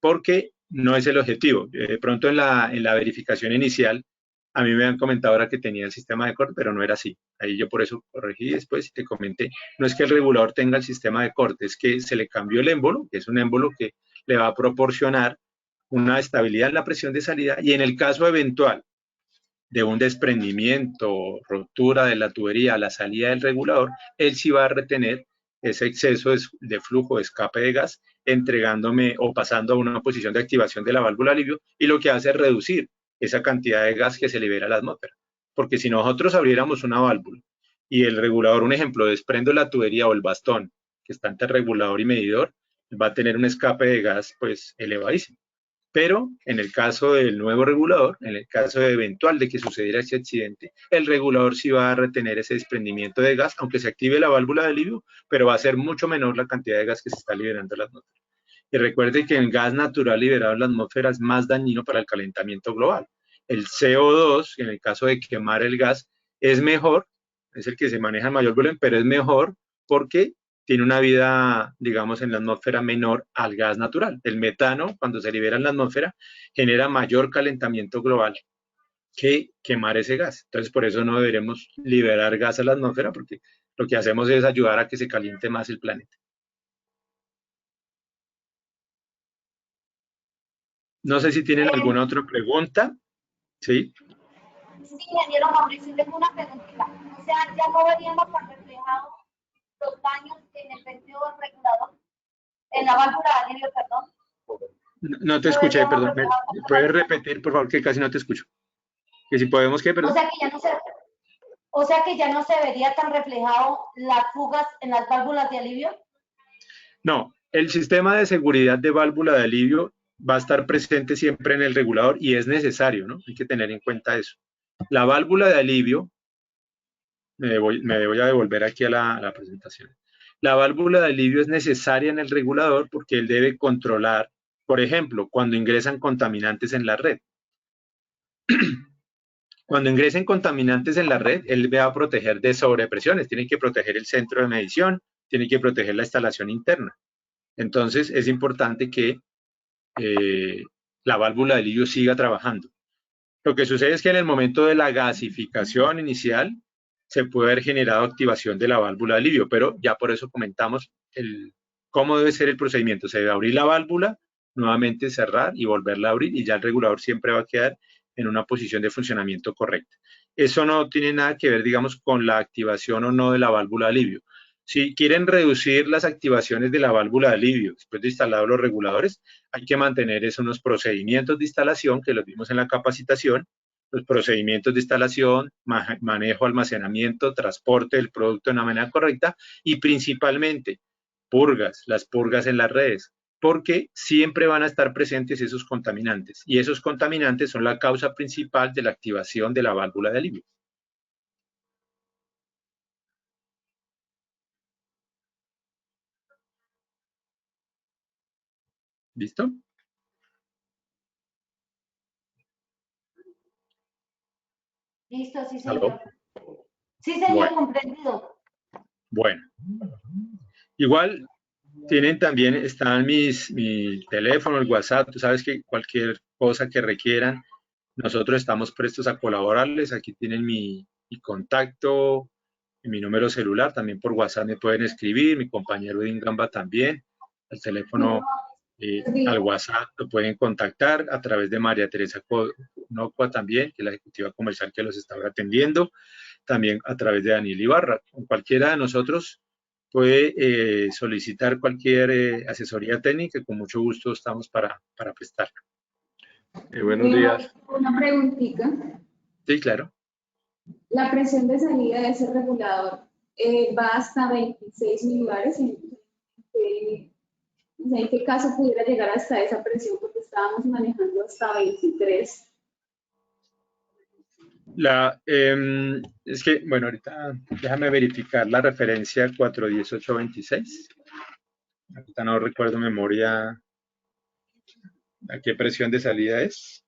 porque no es el objetivo. De pronto en la verificación inicial, a mí me han comentado ahora que tenía el sistema de corte, pero no era así. Ahí yo por eso corregí después y te comenté. No es que el regulador tenga el sistema de corte, es que se le cambió el émbolo, que es un émbolo que le va a proporcionar una estabilidad en la presión de salida y en el caso eventual de un desprendimiento, ruptura de la tubería a la salida del regulador, él sí va a retener ese exceso de flujo, de escape de gas, entregándome o pasando a una posición de activación de la válvula de alivio y lo que hace es reducir esa cantidad de gas que se libera a la atmósfera. Porque si nosotros abriéramos una válvula y el regulador, un ejemplo, desprendo la tubería o el bastón que está entre regulador y medidor, va a tener un escape de gas pues elevadísimo. Pero en el caso del nuevo regulador, en el caso eventual de que sucediera ese accidente, el regulador sí va a retener ese desprendimiento de gas, aunque se active la válvula de alivio, pero va a ser mucho menor la cantidad de gas que se está liberando en la atmósfera. Y recuerde que el gas natural liberado en la atmósfera es más dañino para el calentamiento global. El CO2, en el caso de quemar el gas, es mejor, es el que se maneja en mayor volumen, pero es mejor porque tiene una vida, digamos, en la atmósfera menor al gas natural. El metano, cuando se libera en la atmósfera, genera mayor calentamiento global que quemar ese gas. Entonces, por eso no deberemos liberar gas a la atmósfera, porque lo que hacemos es ayudar a que se caliente más el planeta. No sé si tienen alguna otra pregunta. ¿Sí? Sí, ingeniero Mauricio, tengo una preguntita. O sea, ya no veríamos tan reflejados los daños en el venteo del regulador, en la válvula de alivio, perdón. No te No escuché, veríamos perdón. reflejados. ¿Puedes repetir, por favor, que casi no te escucho? Que si podemos, ¿qué, O perdón? sea que ya no se, o sea que ya no se vería tan reflejado las fugas en las válvulas de alivio. No, el sistema de seguridad de válvula de alivio va a estar presente siempre en el regulador y es necesario, ¿no? Hay que tener en cuenta eso. La válvula de alivio, me voy a devolver aquí a la presentación. La válvula de alivio es necesaria en el regulador porque él debe controlar, por ejemplo, cuando ingresan contaminantes en la red. Cuando ingresen contaminantes en la red, él va a proteger de sobrepresiones, tiene que proteger el centro de medición, tiene que proteger la instalación interna. Entonces, es importante que la válvula de alivio siga trabajando. Lo que sucede es que en el momento de la gasificación inicial se puede haber generado activación de la válvula de alivio, pero ya por eso comentamos cómo debe ser el procedimiento. Se debe abrir la válvula, nuevamente cerrar y volverla a abrir, y ya el regulador siempre va a quedar en una posición de funcionamiento correcta. Eso no tiene nada que ver, digamos, con la activación o no de la válvula de alivio. Si quieren reducir las activaciones de la válvula de alivio después de instalados los reguladores, hay que mantener unos procedimientos de instalación que los vimos en la capacitación, los procedimientos de instalación, manejo, almacenamiento, transporte del producto de una manera correcta y principalmente purgas, las purgas en las redes, porque siempre van a estar presentes esos contaminantes y esos contaminantes son la causa principal de la activación de la válvula de alivio. ¿Listo? Listo, sí, señor. ¿Aló? Sí, señor, Bueno. comprendido. Bueno. Igual tienen también, están mi teléfono, el WhatsApp, tú sabes que cualquier cosa que requieran, nosotros estamos prestos a colaborarles. Aquí tienen mi contacto, mi número celular, también por WhatsApp me pueden escribir, mi compañero Edwin Gamba también, el teléfono al WhatsApp lo pueden contactar a través de María Teresa Nocua también, que es la ejecutiva comercial que los está atendiendo, también a través de Daniel Ibarra. Con cualquiera de nosotros puede solicitar cualquier asesoría técnica, con mucho gusto estamos para prestar. Buenos días. Una preguntita. Sí, claro. La presión de salida de ese regulador va hasta 26 milibares. ¿En qué caso pudiera llegar hasta esa presión? Porque estábamos manejando hasta 23. Es que, bueno, ahorita déjame verificar la referencia 41826. Ahorita no recuerdo memoria a qué presión de salida es.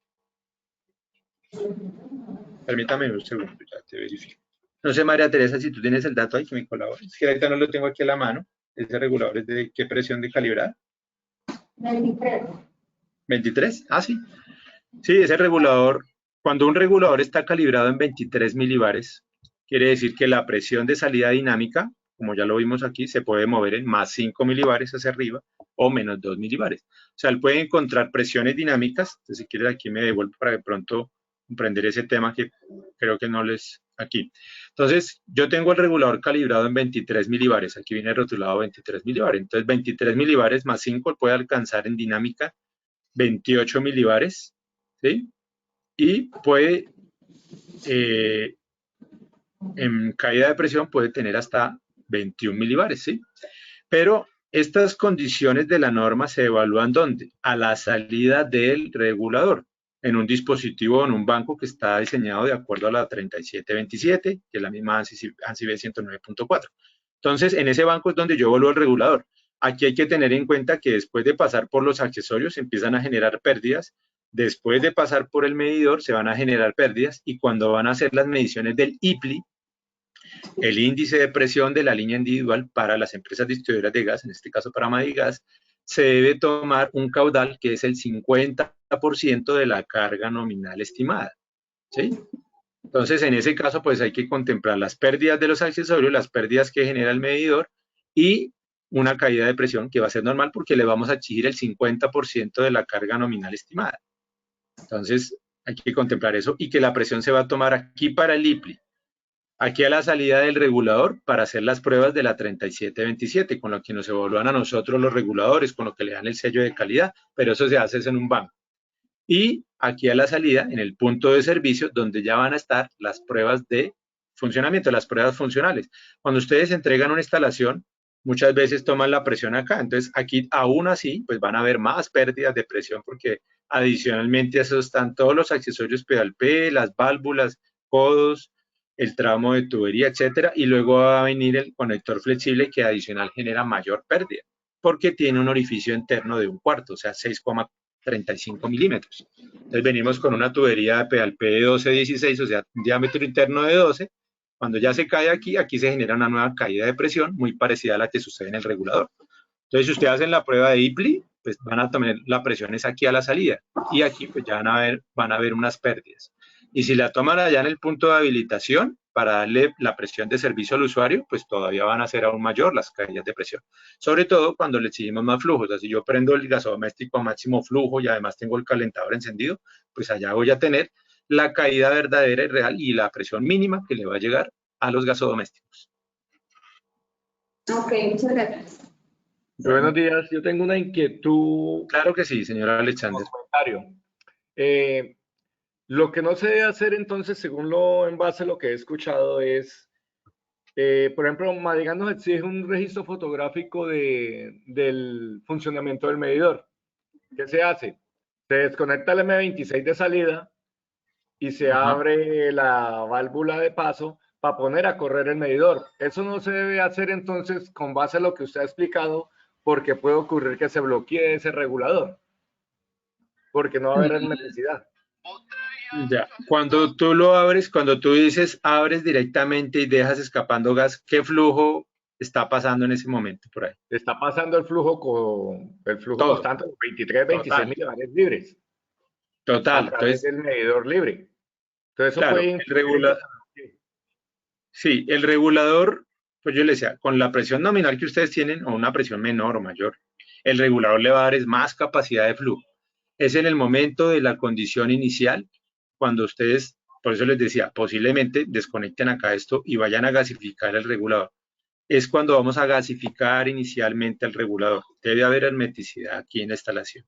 Permítame un segundo, ya te verifico. No sé, María Teresa, si tú tienes el dato ahí que me colabores. Es que ahorita no lo tengo aquí a la mano. ¿Ese regulador es de qué presión de calibrar? 23. ¿23? Ah, sí. Sí, ese regulador, cuando un regulador está calibrado en 23 milibares, quiere decir que la presión de salida dinámica, como ya lo vimos aquí, se puede mover en más 5 milibares hacia arriba o menos 2 milibares. O sea, él puede encontrar presiones dinámicas. Entonces, si quieres, aquí me devuelvo para de pronto comprender ese tema que creo que no les aquí. Entonces, yo tengo el regulador calibrado en 23 milibares. Aquí viene rotulado 23 milibares. Entonces, 23 milibares más 5 puede alcanzar en dinámica 28 milibares, ¿sí? Y puede, en caída de presión, puede tener hasta 21 milibares, ¿sí? Pero estas condiciones de la norma se evalúan ¿dónde? A la salida del regulador, en un dispositivo o en un banco que está diseñado de acuerdo a la 3727, que es la misma ANSI B 109.4. Entonces, en ese banco es donde yo evalúo el regulador. Aquí hay que tener en cuenta que después de pasar por los accesorios se empiezan a generar pérdidas, después de pasar por el medidor se van a generar pérdidas y cuando van a hacer las mediciones del IPLI, el índice de presión de la línea individual para las empresas distribuidoras de gas, en este caso para Madigas, se debe tomar un caudal que es el 50% de la carga nominal estimada, ¿sí? Entonces, en ese caso, pues hay que contemplar las pérdidas de los accesorios, las pérdidas que genera el medidor y una caída de presión que va a ser normal porque le vamos a exigir el 50% de la carga nominal estimada. Entonces, hay que contemplar eso y que la presión se va a tomar aquí para el IPLI, aquí a la salida del regulador para hacer las pruebas de la 3727, con lo que nos evalúan a nosotros los reguladores, con lo que le dan el sello de calidad, pero eso se hace en un banco. Y aquí a la salida, en el punto de servicio, donde ya van a estar las pruebas de funcionamiento, las pruebas funcionales. Cuando ustedes entregan una instalación, muchas veces toman la presión acá. Entonces, aquí aún así, pues van a haber más pérdidas de presión porque adicionalmente a eso están todos los accesorios pedal P, las válvulas, codos, el tramo de tubería, etcétera. Y luego va a venir el conector flexible que adicional genera mayor pérdida porque tiene un orificio interno de 1/4, o sea, 6,35 milímetros. Entonces venimos con una tubería de pedal P de 12-16, o sea, un diámetro interno de 12, Cuando ya se cae aquí, aquí se genera una nueva caída de presión muy parecida a la que sucede en el regulador. Entonces, si ustedes hacen la prueba de IPLI, pues van a tomar la presión es aquí a la salida y aquí pues ya van a ver unas pérdidas. Y si la toman allá en el punto de habilitación para darle la presión de servicio al usuario, pues todavía van a ser aún mayor las caídas de presión. Sobre todo cuando le exigimos más flujos. O sea, si yo prendo el gasodoméstico a máximo flujo y además tengo el calentador encendido, pues allá voy a tener la caída verdadera y real y la presión mínima que le va a llegar a los gasodomésticos. Ok, muchas gracias. Buenos días, yo tengo una inquietud. Claro que sí, señor Alexander. Comentario. Lo que no se debe hacer entonces, según en base a lo que he escuchado, es, por ejemplo, Madigan nos exige un registro fotográfico del funcionamiento del medidor. ¿Qué se hace? Se desconecta el M26 de salida y se abre la válvula de paso para poner a correr el medidor. Eso no se debe hacer entonces con base a lo que usted ha explicado, porque puede ocurrir que se bloquee ese regulador, porque no va a haber necesidad. Ya, cuando tú lo abres, cuando tú dices abres directamente y dejas escapando gas, ¿qué flujo está pasando en ese momento por ahí? Está pasando el flujo Todo. constante, 23, 26 milibares libres. Total. A través del medidor libre. Entonces, eso claro, puede sí, el regulador, pues yo le decía, con la presión nominal que ustedes tienen, o una presión menor o mayor, el regulador le va a dar es más capacidad de flujo. Es en el momento de la condición inicial, cuando ustedes, por eso les decía, posiblemente desconecten acá esto y vayan a gasificar el regulador. Es cuando vamos a gasificar inicialmente el regulador. Debe haber hermeticidad aquí en la instalación.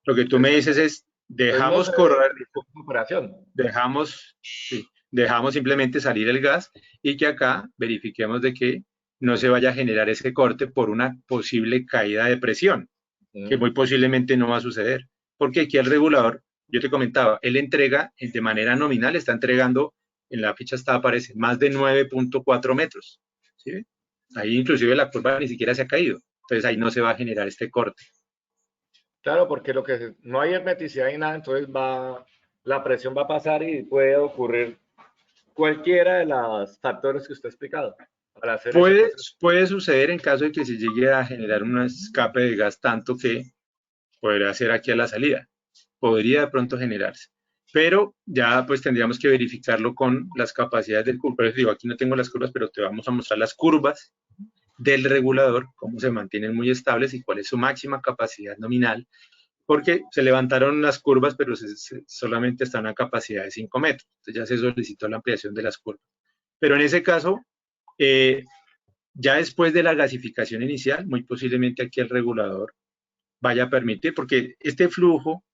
Lo que tú me dices es, dejamos correr, dejamos simplemente salir el gas y que acá verifiquemos de que no se vaya a generar ese corte por una posible caída de presión, que muy posiblemente no va a suceder. Porque aquí el regulador, yo te comentaba, él entrega de manera nominal, está entregando, en la ficha aparece, más de 9.4 metros. ¿Sí? Ahí inclusive la curva ni siquiera se ha caído. Entonces ahí no se va a generar este corte. Claro, porque no hay hermeticidad ni nada, entonces la presión va a pasar y puede ocurrir cualquiera de los factores que usted ha explicado. Para hacer puede suceder en caso de que se llegue a generar un escape de gas tanto que podría ser aquí a la salida. Podría de pronto generarse. Pero ya pues tendríamos que verificarlo con las capacidades del curva. Digo, aquí no tengo las curvas, pero te vamos a mostrar las curvas del regulador, cómo se mantienen muy estables y cuál es su máxima capacidad nominal, porque se levantaron las curvas, pero solamente está a una capacidad de 5 metros. Entonces ya se solicitó la ampliación de las curvas. Pero en ese caso, ya después de la gasificación inicial, muy posiblemente aquí el regulador vaya a permitir, porque este flujo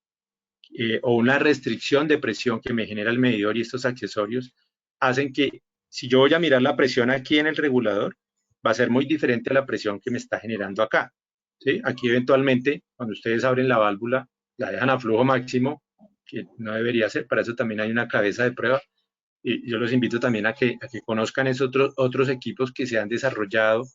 o una restricción de presión que me genera el medidor y estos accesorios hacen que si yo voy a mirar la presión aquí en el regulador, va a ser muy diferente a la presión que me está generando acá. ¿Sí? Aquí eventualmente, cuando ustedes abren la válvula, la dejan a flujo máximo, que no debería ser, para eso también hay una cabeza de prueba, y yo los invito también a que conozcan esos otros equipos que se han desarrollado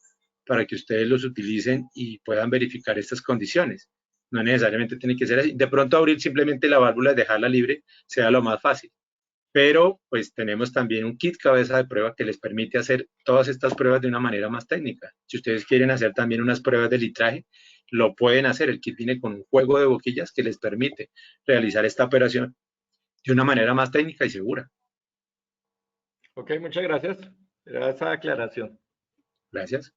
para que ustedes los utilicen y puedan verificar estas condiciones. No necesariamente tiene que ser así. De pronto abrir simplemente la válvula y dejarla libre sea lo más fácil. Pero pues tenemos también un kit cabeza de prueba que les permite hacer todas estas pruebas de una manera más técnica. Si ustedes quieren hacer también unas pruebas de litraje, lo pueden hacer. El kit viene con un juego de boquillas que les permite realizar esta operación de una manera más técnica y segura. Ok, muchas gracias. Era esa aclaración. Gracias.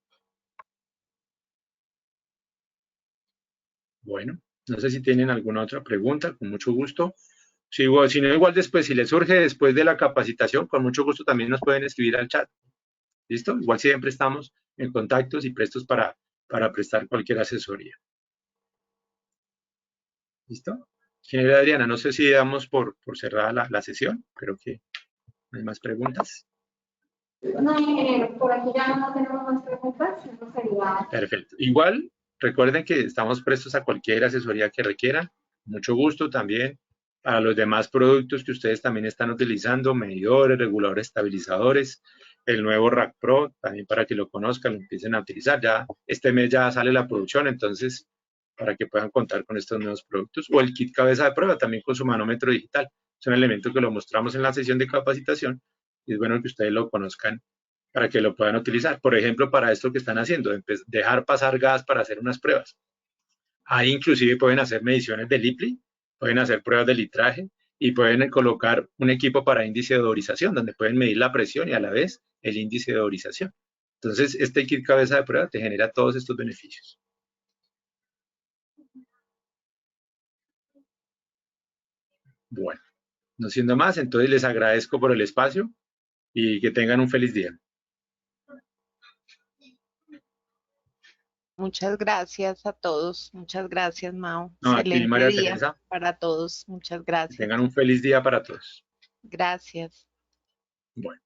Bueno, no sé si tienen alguna otra pregunta, con mucho gusto. Si no, igual después, si les surge después de la capacitación, con mucho gusto también nos pueden escribir al chat. ¿Listo? Igual siempre estamos en contactos y prestos para prestar cualquier asesoría. ¿Listo? Señora Adriana, no sé si damos por cerrada la sesión. Creo que no hay más preguntas. No, ingeniero, por aquí ya no tenemos más preguntas. Eso sería... Perfecto. Igual, recuerden que estamos prestos a cualquier asesoría que requieran. Mucho gusto también para los demás productos que ustedes también están utilizando, medidores, reguladores, estabilizadores, el nuevo Rack Pro, también para que lo conozcan, lo empiecen a utilizar. Ya este mes ya sale la producción, entonces para que puedan contar con estos nuevos productos, o el kit cabeza de prueba también con su manómetro digital. Es un elemento que lo mostramos en la sesión de capacitación y es bueno que ustedes lo conozcan para que lo puedan utilizar. Por ejemplo, para esto que están haciendo, dejar pasar gas para hacer unas pruebas. Ahí inclusive pueden hacer mediciones de LIPLI, pueden hacer pruebas de litraje y pueden colocar un equipo para índice de odorización, donde pueden medir la presión y a la vez el índice de odorización. Entonces, este kit cabeza de prueba te genera todos estos beneficios. Bueno, no siendo más, entonces les agradezco por el espacio y que tengan un feliz día. Muchas gracias a todos. Muchas gracias, Mao. No, a ti, Excelente María día Teresa, para todos. Muchas que gracias. tengan un feliz día para todos. Gracias. Bueno.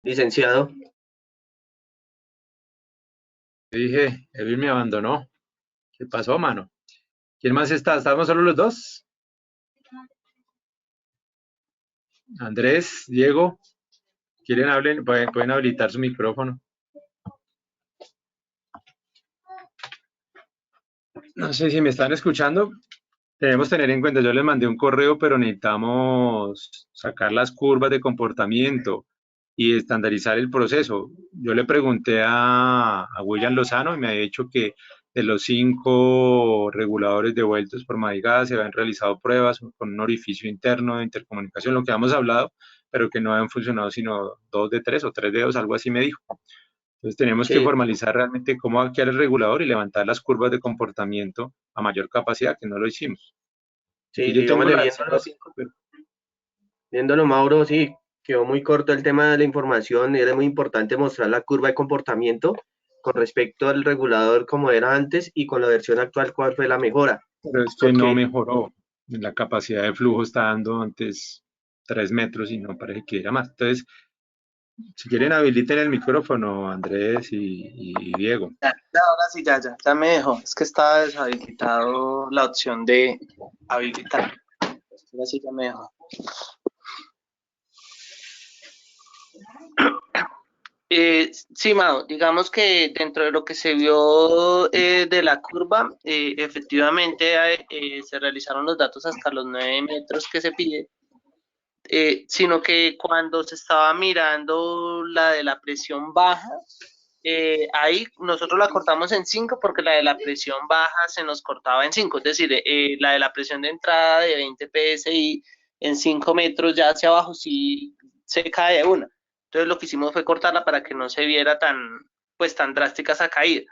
Licenciado. Dije, Edwin me abandonó. ¿Qué pasó, mano? ¿Quién más está? ¿Estamos solo los dos? Andrés, Diego, ¿quieren hablen? Pueden habilitar su micrófono. No sé si me están escuchando. Debemos tener en cuenta, yo les mandé un correo, pero necesitamos sacar las curvas de comportamiento y estandarizar el proceso. Yo le pregunté a William Lozano y me ha dicho que de los 5 reguladores devueltos por Madigada se habían realizado pruebas con un orificio interno de intercomunicación, lo que hemos hablado, pero que no habían funcionado sino 2 de 3 o 3 de 2, algo así me dijo. Entonces tenemos que formalizar realmente cómo va a quedar el regulador y levantar las curvas de comportamiento a mayor capacidad, que no lo hicimos. Sí, Yo tengo digámosle, pero... viéndolo, Mauro, sí, quedó muy corto el tema de la información. Era muy importante mostrar la curva de comportamiento con respecto al regulador como era antes y con la versión actual cuál fue la mejora. Pero es que no mejoró. La capacidad de flujo está dando antes 3 metros y no parece que era más. Entonces, si quieren habiliten el micrófono, Andrés y Diego. Ahora sí, ya me dejó. Es que estaba deshabilitado la opción de habilitar. Ahora sí ya me dejó. Sí, Mao, digamos que dentro de lo que se vio de la curva, efectivamente se realizaron los datos hasta los 9 metros que se pide, sino que cuando se estaba mirando la de la presión baja, ahí nosotros la cortamos en 5 porque la de la presión baja se nos cortaba en 5, es decir, la de la presión de entrada de 20 psi en 5 metros ya hacia abajo sí se cae de una. Entonces lo que hicimos fue cortarla para que no se viera tan drástica esa caída.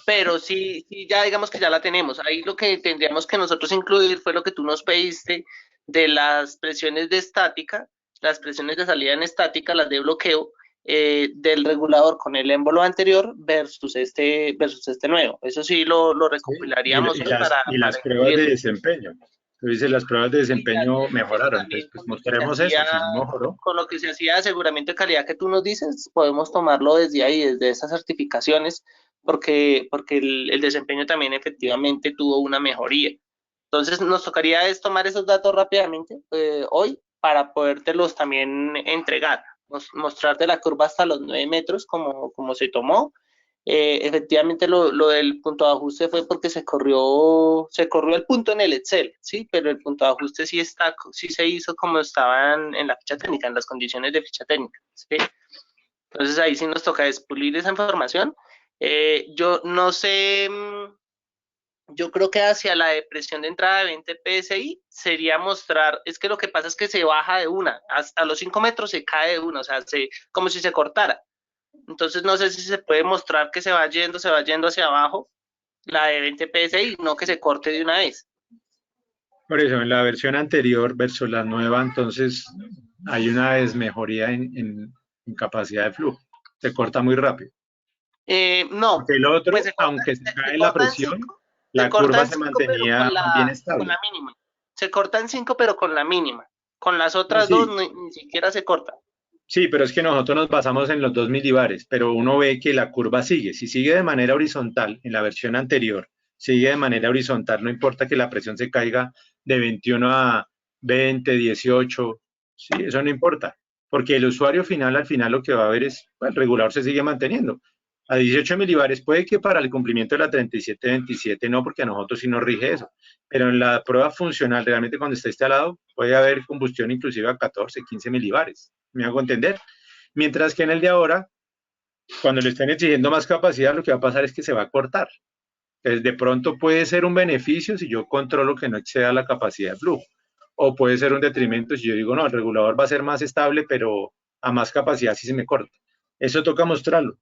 pero sí, ya digamos que ya la tenemos. Ahí lo que tendríamos que nosotros incluir fue lo que tú nos pediste de las presiones de estática, las presiones de salida en estática, las de bloqueo, del regulador con el émbolo anterior versus este nuevo. Eso sí lo recopilaríamos Y hoy las para pruebas de incluirlo. desempeño. Tú dices, las pruebas de desempeño mejoraron. Entonces, pues mostremos eso, si no mejoró. Con lo que se hacía de aseguramiento de calidad que tú nos dices, podemos tomarlo desde ahí, desde esas certificaciones, porque el desempeño también efectivamente tuvo una mejoría. Entonces, nos tocaría es tomar esos datos rápidamente hoy para podértelos también entregar, mostrarte la curva hasta los 9 metros como se tomó. Efectivamente, lo del punto de ajuste fue porque se corrió el punto en el Excel, ¿sí? Pero el punto de ajuste sí se hizo como estaban en la ficha técnica, en las condiciones de ficha técnica, ¿sí? Entonces, ahí sí nos toca despulir esa información. Yo no sé, yo creo que hacia la depresión de entrada de 20 PSI sería mostrar, es que lo que pasa es que se baja de una, hasta los 5 metros se cae de una, o sea, como si se cortara. Entonces no sé si se puede mostrar que se va yendo hacia abajo, la de 20 PSI, no que se corte de una vez. Por eso, en la versión anterior versus la nueva, entonces hay una desmejoría en capacidad de flujo. Se corta muy rápido. No, Porque el otro, pues aunque se cae la presión, se la corta curva en se 5, pero mantenía bien con estable. la mínima. Se corta en 5, pero con la mínima. Con las No, otras dos sí, ni siquiera se corta. sí, pero es que nosotros nos basamos en los 2 milibares, pero uno ve que la curva sigue. Si sigue de manera horizontal, en la versión anterior, sigue de manera horizontal, no importa que la presión se caiga de 21 a 20, 18, sí, eso no importa, porque el usuario final, al final lo que va a ver es, bueno, el regulador se sigue manteniendo. A 18 milibares puede que para el cumplimiento de la 3727 no, porque a nosotros sí nos rige eso, pero en la prueba funcional, realmente cuando está instalado, puede haber combustión inclusive a 14, 15 milibares. ¿Me hago entender? Mientras que en el de ahora, cuando le están exigiendo más capacidad, lo que va a pasar es que se va a cortar. Entonces, de pronto puede ser un beneficio si yo controlo que no exceda la capacidad de flujo. O puede ser un detrimento si yo digo, no, el regulador va a ser más estable, pero a más capacidad sí se me corta. Eso toca mostrarlo.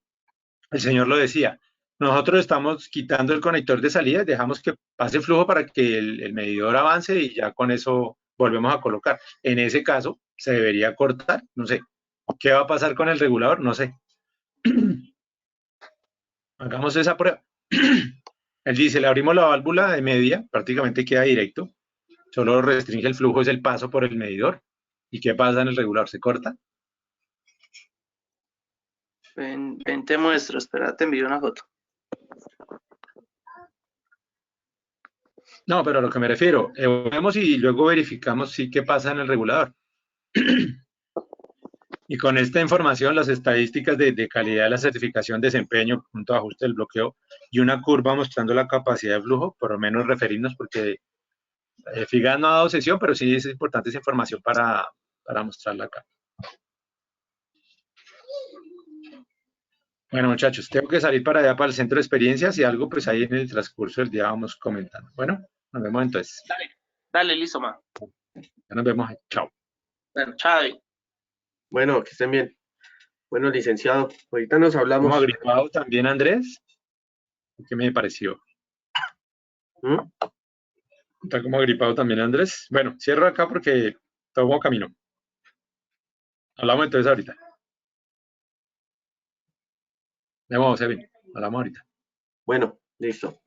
El señor lo decía. Nosotros estamos quitando el conector de salida, dejamos que pase flujo para que el medidor avance y ya con eso volvemos a colocar. En ese caso, se debería cortar, no sé. ¿Qué va a pasar con el regulador? No sé. Hagamos esa prueba. Él dice, le abrimos la válvula de media, prácticamente queda directo. Solo restringe el flujo, es el paso por el medidor. ¿Y qué pasa en el regulador? ¿Se corta? Ven, te muestro, espera, te envío una foto. No, pero a lo que me refiero, vemos y luego verificamos sí qué pasa en el regulador. Y con esta información, las estadísticas de calidad de la certificación, desempeño, punto de ajuste del bloqueo y una curva mostrando la capacidad de flujo, por lo menos referirnos, porque FIGAS no ha dado sesión, pero sí es importante esa información para mostrarla acá. Bueno, muchachos, tengo que salir para allá, para el centro de experiencias y algo, pues ahí en el transcurso del día vamos comentando. Bueno, nos vemos entonces. Dale, listo, ma. Ya nos vemos. Chao. Bueno, chao. Bueno, que estén bien. Bueno, licenciado, ahorita nos hablamos. ¿Como agripado también, Andrés? ¿Qué me pareció? ¿Está como agripado también, Andrés? Bueno, cierro acá porque tomo camino. Hablamos entonces ahorita. Vamos, Evin. Hablamos ahorita. Bueno, listo.